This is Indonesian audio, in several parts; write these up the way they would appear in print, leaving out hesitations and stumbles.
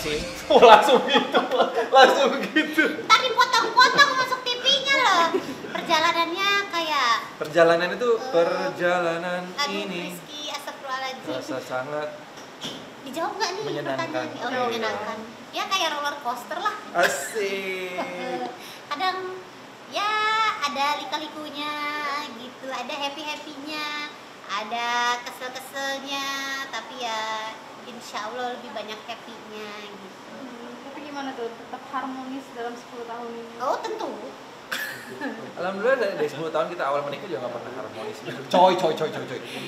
sih. Oh langsung gitu, langsung gitu. Ntar dipotong-potong masuk TV-nya loh. Perjalanannya kayak Perjalanan itu perjalanan aduh, ini Rizky, astagfirullahaladzim. rasa sangat Dijawab nggak nih menyenangkan. pertanyaannya? Oh, menyenangkan. Ya kayak roller coaster lah. asik. Kadang ya ada lika-likunya gitu, ada happy-happynya, ada kesel-keselnya, tapi ya insya Allah lebih banyak happy-nya gitu. Tapi gimana tuh, tetap harmonis dalam 10 tahun ini? Oh tentu. Alhamdulillah dari 10 tahun kita awal menikah juga nggak pernah harmonis. Coy.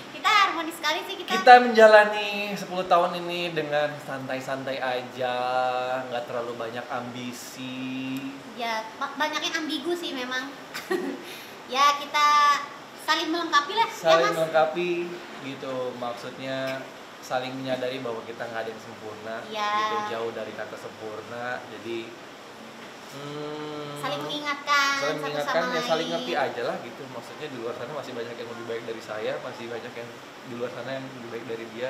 Kita harmonis sekali sih kita. Kita menjalani 10 tahun ini dengan santai-santai aja, nggak terlalu banyak ambisi. Ya banyak yang ambigu sih memang. Ya kita saling melengkapi lah. Saling ya, Mas? melengkapi gitu, maksudnya saling menyadari bahwa kita nggak ada yang sempurna, Ya. gitu, jauh dari kata sempurna. Jadi Saling mengingatkan. saling satu mengingatkan sama ya, saling lain. ngerti aja lah gitu. Maksudnya di luar sana masih banyak yang lebih baik dari saya, masih banyak yang di luar sana yang lebih baik dari dia,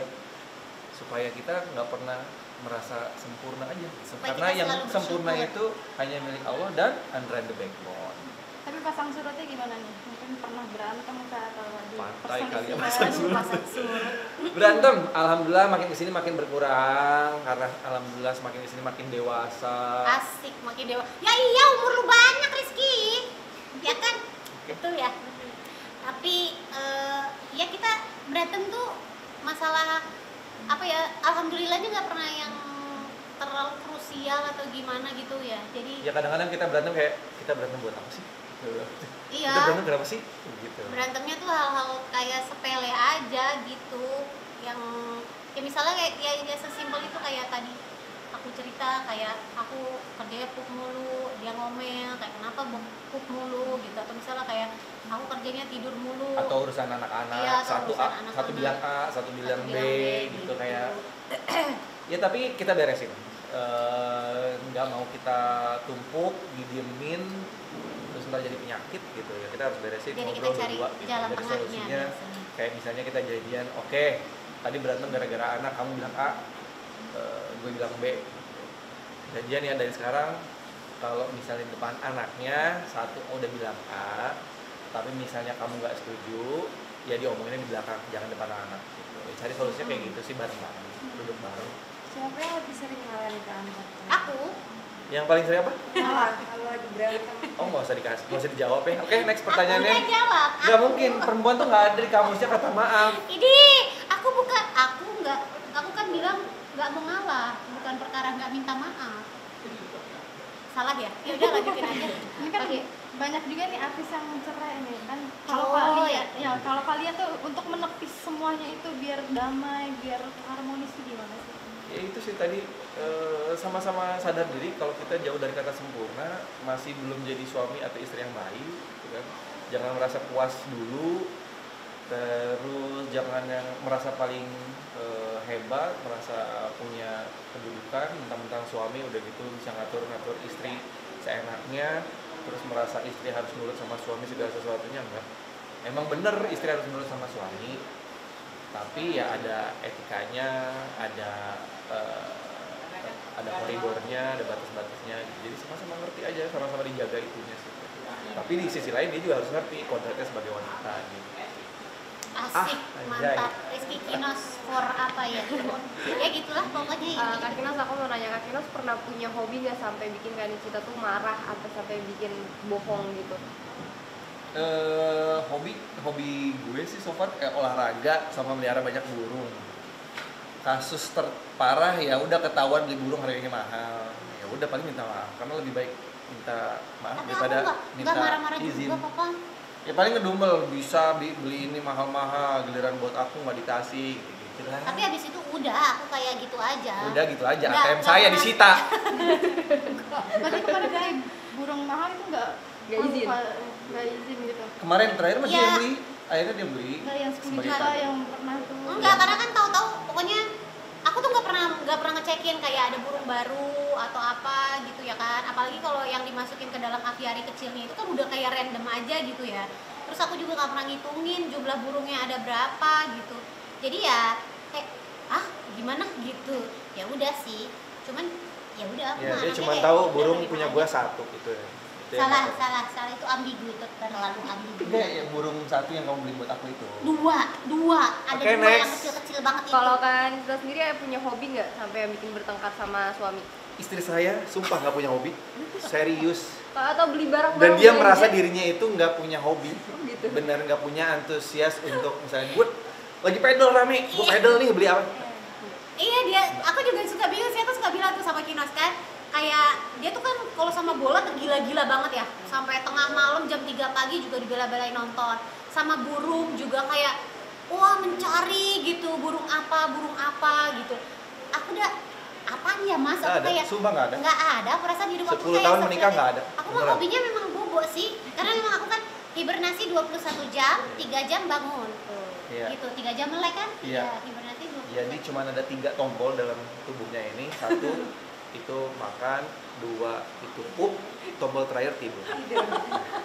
supaya kita nggak pernah merasa sempurna aja. Supaya Karena kita yang selalu sempurna bersyukur. itu hanya milik Allah dan Andra the Backbone. Tapi pasang surutnya gimana nih? Mungkin pernah berantem kah atau lagi Pantai kali ya, perselisihan? pasang surut. Pasang surut. Berantem, alhamdulillah makin kesini makin berkurang karena alhamdulillah semakin kesini makin dewasa. Asik makin dewa. Ya iya umur lu banyak Rizky. Ya kan? Betul ya. Tapi ya kita berantem tuh masalah apa ya? Alhamdulillahnya nggak pernah yang terlalu krusial atau gimana gitu ya. Jadi Ya kadang-kadang kita berantem kayak kita berantem buat apa sih? iya. Kita berantem kenapa sih? Gitu. Berantemnya tuh hal-hal kayak sepele aja gitu. Yang ya misalnya kayak ya sesimpel itu kayak tadi aku cerita kayak aku kerjanya pup mulu, dia ngomel kayak kenapa pup mulu gitu, atau misalnya kayak aku kerjanya tidur mulu Atau urusan anak-anak, Iya, atau satu urusan A, anak-anak. satu bilang A, satu bilang B, gitu kayak. Ya tapi kita beresin. Nggak mau kita tumpuk, didiemin, terus ntar jadi penyakit gitu ya. Kita harus beresin, jadi kita ngobrol cari berdua gitu. jalan Jadi tengahnya solusinya biasanya. kayak misalnya kita jadian, oke, tadi berantem gara-gara anak, kamu bilang A, gue bilang B. Jadian ya dari sekarang, kalau misalnya depan anaknya satu udah bilang A, tapi misalnya kamu nggak setuju, ya diomonginnya di belakang, jangan depan anak. Gitu. Ya, cari solusinya kayak gitu sih, bareng-bareng, duduk bareng. Siapa yang lebih sering ngalah di kantor? Aku Yang paling sering apa? Ngalah kalau lagi berantem. Oh nggak usah dikasih, nggak usah dijawab ya. Oke, next pertanyaannya. udah jawab. Nggak mungkin, perempuan tuh nggak ada di kamusnya kata maaf. Ini aku kan bilang nggak mau ngalah, bukan perkara nggak minta maaf. Salah ya? Ya udah lanjutin aja. Ini kan Oke. banyak juga nih artis yang cerai nih kan. Oh, Kalau kalian, ya. kalau kalian tuh untuk menepis semuanya itu biar damai, biar harmonis itu gimana sih? Ya itu sih tadi, sama-sama sadar diri kalau kita jauh dari kata sempurna, masih belum jadi suami atau istri yang baik, gitu kan. Jangan merasa puas dulu, terus jangan yang merasa paling hebat, merasa punya kedudukan, mentang-mentang suami udah gitu bisa ngatur-ngatur istri seenaknya, terus merasa istri harus nurut sama suami segala sesuatunya. Enggak. Emang bener istri harus nurut sama suami, tapi ya ada etikanya, ada koridornya, ada batas-batasnya. Jadi sama-sama ngerti aja, sama-sama dijaga itunya sih. Tapi di sisi lain dia juga harus ngerti kodratnya sebagai wanita gitu. Asik, anjay. mantap. Rizky Kinos for apa ya? Ya gitulah pokoknya ini. Kak Kinos, aku mau nanya, Kak Kinos pernah punya hobi nggak sampai bikin Kak Nikita tuh marah atau sampai bikin bohong gitu? Hobi gue sih so far olahraga sama melihara banyak burung. Kasus terparah ya udah ketahuan beli burung harganya mahal. Ya udah paling minta maaf karena lebih baik minta maaf Tapi daripada aku minta nggak marah-marah izin. juga papa. Ya paling ngedumel, bisa beli ini mahal-mahal, giliran buat aku nggak dikasih gitu lah. Tapi abis itu udah aku kayak gitu aja. Udah gitu aja, Nggak- ATM nggak saya pernah. disita. Berarti kemarin beli burung mahal itu nggak izin. nggak izin gitu? Kemarin terakhir masih Iya. yang beli, akhirnya dia beli. Nggak yang 10 sebagai juta kado. yang pernah tuh? Enggak, karena kan tahu-tahu pokoknya aku tuh nggak pernah ngecekin kayak ada burung baru atau apa gitu ya kan. Apalagi kalau yang dimasukin ke dalam aviari kecilnya itu kan udah kayak random aja gitu ya. Terus aku juga nggak pernah ngitungin jumlah burungnya ada berapa gitu. Jadi ya kayak gimana gitu. Ya udah sih. cuman ya udah aku Ya, mah dia anaknya cuma kayak, tahu udah burung terima punya aja. gua satu gitu ya. Itu yang salah aku- salah salah itu ambigu, itu terlalu ambigu. Enggak, ya burung satu yang kamu beli buat aku itu. Dua ada Oke, dua yang next. kecil-kecil banget itu. Kalau kan kita sendiri punya hobi nggak sampai yang bikin bertengkar sama suami? Istri saya sumpah nggak punya hobi, serius. Atau beli barang-barang Dan dia belanja? merasa dirinya itu nggak punya hobi, gitu. bener nggak punya antusias untuk misalnya gue lagi pedal rame, gue pedal nih beli apa? Iya dia, aku juga suka bingung sih, aku suka bilang tuh sama Kinos kan, kayak dia tuh kan kalau sama bola tuh gila-gila banget ya, sampai tengah malam jam 3 pagi juga dibela-belain nonton. Sama burung juga kayak wah mencari gitu, burung apa gitu. Aku udah apaan ya mas? Nggak Aku ada, kayak sumpah nggak ada. nggak ada, aku rasa di hidup aku 10 kayak tahun menikah nggak ada, Aku mah beneran. hobinya memang bobo sih, karena memang aku kan hibernasi 21 jam, 3 jam bangun. Iya. Gitu, 3 jam melek kan? Iya. Hibernasi 21 Jadi jam. cuma ada 3 tombol dalam tubuhnya ini, satu itu makan, 2 itu pup, tombol terakhir tidur.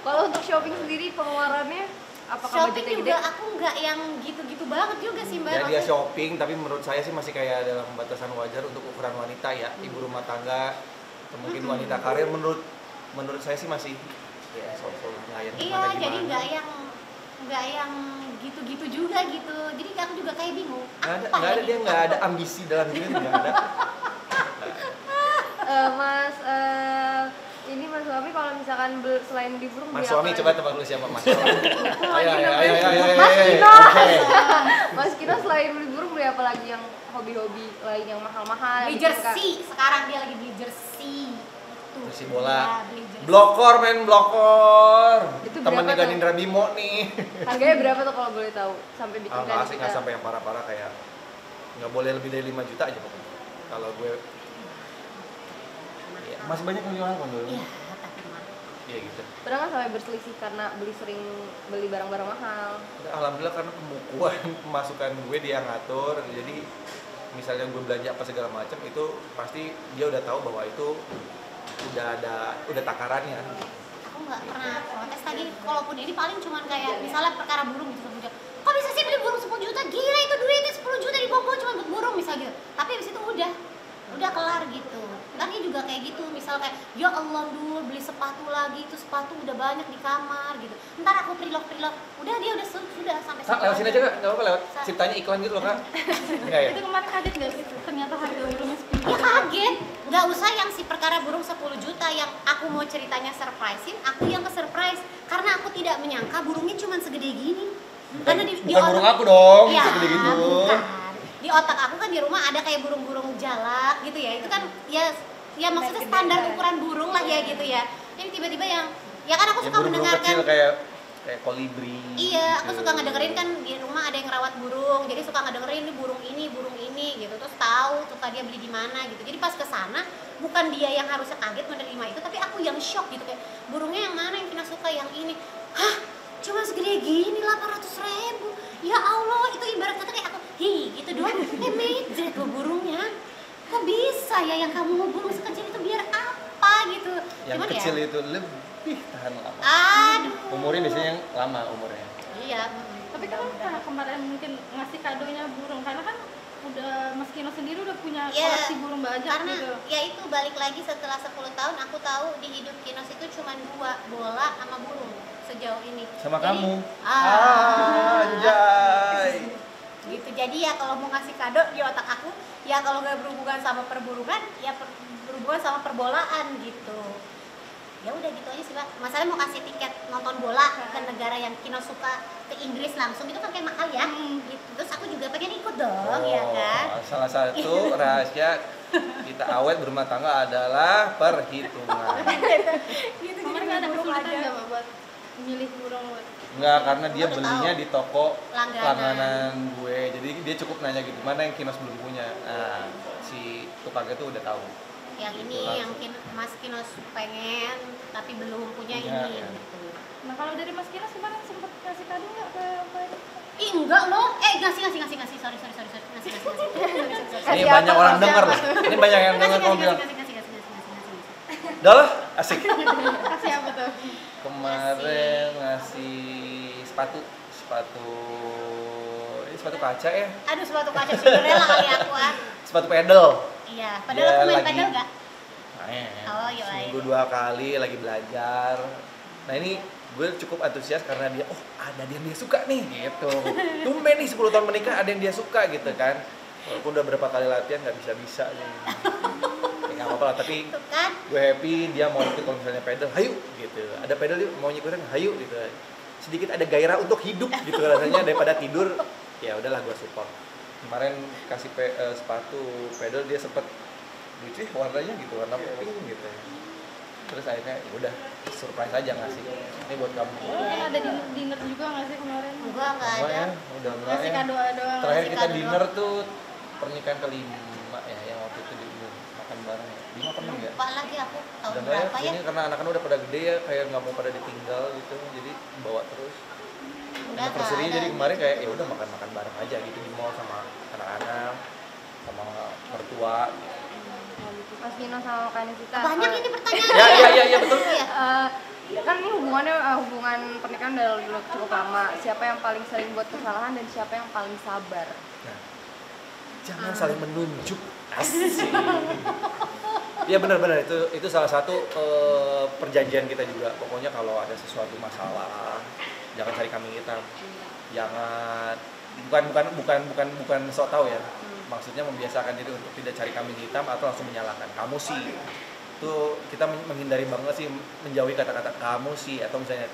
Kalau untuk shopping sendiri pengeluarannya apakah Shopping budgetnya juga gede? aku nggak yang gitu-gitu banget juga sih mbak. Ya dia Maksudnya- shopping, tapi menurut saya sih masih kayak dalam batasan wajar untuk ukuran wanita ya, ibu rumah tangga, atau mungkin wanita karir. Menurut saya sih masih ya sol-sol yang Iya, jadi nggak yang gitu-gitu juga gitu. Jadi aku juga kayak bingung. nggak ada dia nggak ada ambisi dalam hidupnya, nggak ada. Mas ini Mas Suami kalau misalkan selain beli burung Mas beli suami apa coba lagi? tebak dulu siapa Mas suami. Ayo ayo namanya ayo ayo ayo. Mas ayo. Kino. Oke. Mas Kino selain beli burung beli apa lagi yang hobi-hobi lain yang mahal-mahal? Beli yang bikin jersey, sekarang dia lagi beli jersey. Itu. Jersey bola. Iya, beli jersey. Blokor men blokor. Itu Temennya berapa tuh? Ganindra Bimo nih. Harganya berapa tuh kalau boleh tahu? Sampai bikin Ah, gaji nggak kita. sampai yang parah-parah kayak nggak boleh lebih dari 5 juta aja pokoknya. Kalau gue ya, masih banyak yang jualan kan dulu. Iya, tapi mah. Iya gitu. Pernah nggak sampai berselisih karena sering beli barang-barang mahal? Alhamdulillah karena pembukuan pemasukan gue dia ngatur, jadi misalnya gue belanja apa segala macam itu pasti dia udah tahu bahwa itu udah takarannya. Aku nggak pernah protes lagi. Kalaupun ini paling cuman kayak misalnya perkara burung gitu 10 juta. Kok bisa sih beli burung 10 juta? Gila itu duitnya 10 juta dibawa cuma buat burung misal gitu. Tapi abis itu udah kelar gitu. Ntar dia juga kayak gitu, misal kayak ya Allah dulu beli sepatu lagi, itu sepatu udah banyak di kamar gitu. Ntar aku preload, udah dia udah sudah sampai Kak, lewat sini aja kak, nggak apa-apa lewat. Sa- Ciptanya iklan gitu loh kak. Enggak ya? Itu kemarin kaget nggak sih? Ternyata harga burungnya 10 Ya kaget, nggak usah yang si perkara burung 10 juta yang aku mau ceritanya surprisein, aku yang ke surprise karena aku tidak menyangka burungnya cuma segede gini. Karena di Bukan burung otak- aku dong, Iya, segede gitu. bukan. Di otak aku kan di rumah ada kayak burung-burung jalak gitu ya, itu kan ya maksudnya standar ukuran burung lah ya gitu ya. Jadi tiba-tiba yang ya kan aku Ya suka burung-burung mendengarkan. kecil kayak kolibri. Iya, aku gitu. suka ngedengerin kan di rumah ada yang ngerawat burung, jadi suka ngedengerin ini burung ini gitu, terus tahu suka dia beli di mana gitu. Jadi pas ke sana bukan dia yang harusnya kaget menerima itu, tapi aku yang shock gitu kayak burungnya yang mana yang kita suka yang ini. Hah, cuma segede gini 800.000. Ya Allah, itu ibarat kata kayak aku, hi gitu doang. Medret loh burungnya. Kok bisa ya yang kamu mau burung sekecil itu biar apa gitu? Yang Cuman kecil ya, itu lebih tahan lama. aduh. Umurnya biasanya yang lama umurnya. Iya. Tapi kan karena kemarin mungkin ngasih kadonya burung, karena kan udah Mas Kino sendiri udah punya Iya, koleksi burung banyak karena gitu. ya itu balik lagi setelah 10 tahun aku tahu di hidup Kinos itu cuma 2, bola sama burung sejauh ini. Sama Jadi, kamu. ah, Anjay. gitu. Jadi ya kalau mau ngasih kado di otak aku ya kalau nggak berhubungan sama perburungan ya berhubungan sama perbolaan gitu. Ya udah gitu aja sih Pak. Masalahnya mau kasih tiket nonton bola ke negara yang Kinos suka, ke Inggris langsung itu kan kayak mahal ya. Gitu. Terus aku juga pengen ikut dong ya kan. Salah satu rahasia kita awet berumah tangga adalah perhitungan. Gitu Kemarin jadi ada burung kesulitan aja. nggak Pak buat milih burung buat Enggak, karena dia Udah belinya tahu. di toko Langganan. langganan gue. Jadi dia cukup nanya gitu, mana yang Kinos belum punya. Nah, si tukangnya tuh udah tahu. Yang ini Langsung. yang Mas Kinos pengen tapi belum punya Punya, ini ya. gitu. Nah kalau dari Mas Kino kemarin sempet kasih kado nggak ke ini? Ih enggak loh, ngasih sorry ngasih. Ini Kasih banyak apa, orang kasih denger apa? loh. Ini banyak yang denger kamu bilang. Ngasih. Udah lah, asik. Kasih apa tuh? Kemarin ngasih sepatu ini sepatu kaca ya, Aduh sepatu kaca Cinderella kali aku ah. sepatu pedal. Iya, Dia padahal aku main lagi- padel nggak? main Oh, iya, seminggu iya. 2 kali lagi belajar. Nah ini gue cukup antusias karena dia, oh ada yang dia suka nih gitu. Tumben nih 10 tahun menikah ada yang dia suka gitu kan. Walaupun udah berapa kali latihan nggak bisa nih. Ya nggak apa-apa lah, tapi Tuh kan? gue happy dia mau ikut kalau misalnya pedal, hayu gitu. Ada pedal yuk, mau ikutan, hayu gitu. Sedikit ada gairah untuk hidup gitu rasanya daripada tidur. Ya udahlah gue support. Kemarin kasih sepatu pedal dia sempet lucu warnanya gitu, warna pink gitu. Terus akhirnya ya udah surprise aja ngasih. Ini buat kamu. Mungkin ada dinner juga nggak sih kemarin? Enggak ada. Enggak ya, udah enggak Ngasih ya. kado doang. Terakhir ngasih kita kado dinner tuh pernikahan kelima ya, yang waktu itu di makan bareng ya. 5 apa 6 ya? Lupa lagi aku tahun Udah enggak ya, berapa ya? ini karena anak-anak udah pada gede ya, kayak nggak mau pada ditinggal gitu, jadi bawa terus. Udah nggak Anniversary ada jadi kemarin gitu. kayak ya udah makan-makan bareng aja gitu di mall sama anak-anak, sama mertua. Mas Vino sama Kak Nesita. Banyak ini pertanyaan. Ya betul. Iya. Kan ini hubungannya hubungan pernikahan udah cukup lama. Siapa yang paling sering buat kesalahan dan siapa yang paling sabar? Nah, jangan saling menunjuk. Asik. Iya benar-benar itu salah satu perjanjian kita juga. Pokoknya kalau ada sesuatu masalah, jangan cari kambing hitam. Jangan bukan sok tahu ya. Maksudnya membiasakan diri untuk tidak cari kambing hitam atau langsung menyalahkan. Kamu sih. Itu kita menghindari banget sih menjauhi kata-kata kamu sih atau misalnya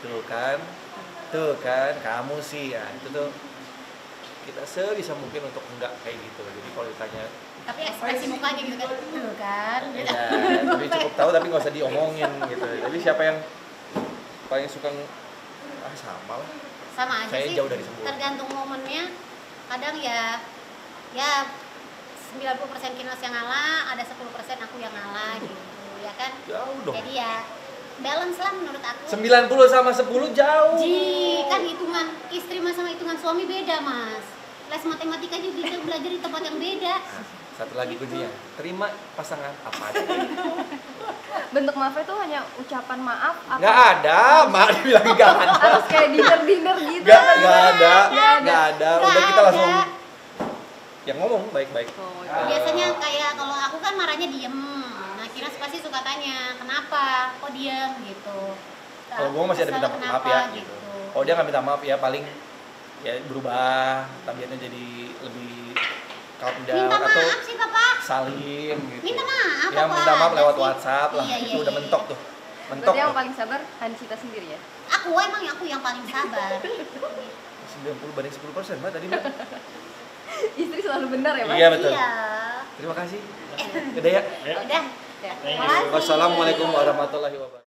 tuh kan kamu sih ya itu tuh kita sebisa mungkin untuk enggak kayak gitu. Jadi kalau ditanya Tapi ekspresi mukanya gitu kan. Tuh kan. ya, tapi cukup tahu tapi nggak usah diomongin gitu. Jadi siapa yang paling suka sama lah. Sama aja Saya sih. jauh dari sempurna. Tergantung momennya. Kadang ya 90% Kinos yang ngalah, ada 10% aku yang ngalah gitu. Ya kan? Jauh dong. Jadi ya balance lah menurut aku. 90 sama 10 jauh. Kan hitungan istri mas sama hitungan suami beda, Mas. Les matematika juga bisa belajar di tempat yang beda. Nah, satu lagi kuncinya, terima pasangan apa ada. Bentuk maafnya tuh hanya ucapan maaf atau Nggak ada, mak dibilang nggak ada. harus kayak dinner gitu? Nggak ada. Udah Nggak kita langsung ada. yang ngomong baik-baik. Oh, Biasanya kayak kalau aku kan marahnya diem. Nah, Kinas pasti suka tanya, kenapa? Kok diem gitu. Kalau gue masih ada minta Kesel maaf kenapa, ya gitu. Kalau dia nggak minta maaf ya paling ya berubah, tabiatnya jadi lebih calm down Minta atau maaf sih, Papa. salim gitu. Minta maaf, Ya apa minta maaf ada lewat sih? WhatsApp lah. Iya, Itu iya, udah iya. mentok tuh. Mentok Berarti yang tuh. paling sabar Hansita sendiri ya? Aku yang paling sabar. 90 banding 10% Mbak tadi Mbak. Istri selalu benar ya, Mas? Iya betul. Iya. Terima kasih. Gede ya. Udah. Ya. Makasih. Wassalamualaikum warahmatullahi wabarakatuh.